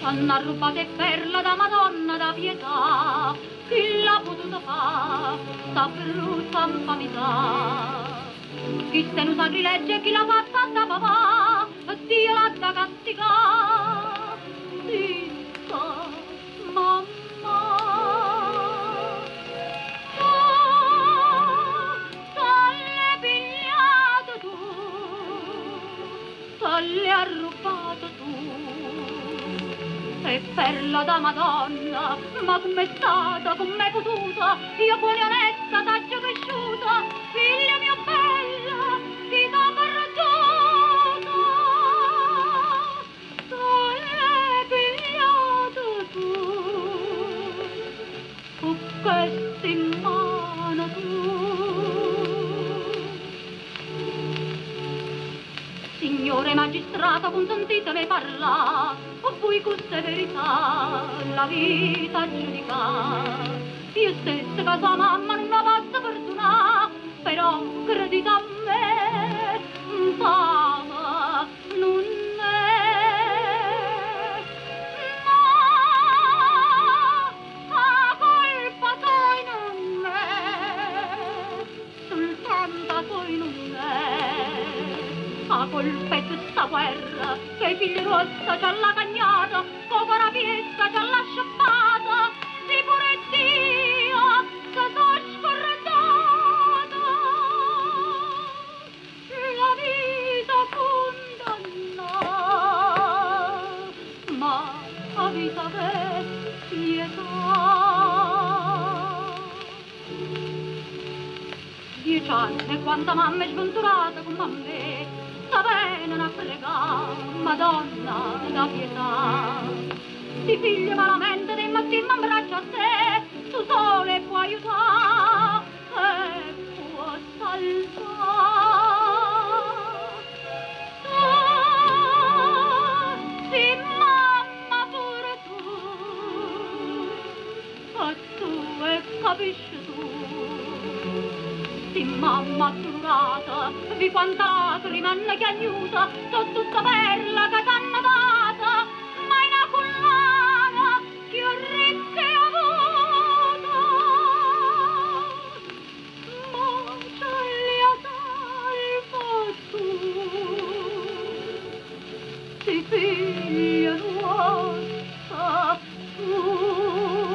C'hanno rubato e perla da Madonna da pietà, chi l'ha potuto fare, sta brutta infamità. Chi se ne sacrilegge, chi l'ha fatta da papà, Dio l'ha da castigare. Zitta, mamma. T'hai pigliato tu, t'hai arrubato tu. E perla da Madonna, ma com'è stata, com'è potuta, io buona e onesta t'aggio cresciuta, figlia mia bella, chi t'ha perduta? T'hai pigliato tu, con questo in mano tu. Signore magistrato, consentitemi parlare, voi queste verità la vita giudica. Io stessa che sua mamma non la posso perdonare, però credete a me, fama non è. No, la colpa poi non è, soltanto poi non è. La colpa è questa guerra, che i figli rossa c'ha la cagnata, come la piezza c'ha la sciappata, sì pure Dio se so scordata. La vita condanna, ma la vita è pietà. 10 anni, quanta mamma è sventurata come me, sta bene a pregare, Madonna da pietà. Ti figlio malamente dei mattini in braccio a te, tu sole puoi aiutare e può salvare. Sì, mamma pure tu, e tu e capisci tu. Sì, mamma giurata, vi quanta lacrima ne chiagnuta, so tutta perla che t'hanno data, ma in una collana più ricca e avuta. Ma ce li ha salvo tu, sì, figlia nostra, tu.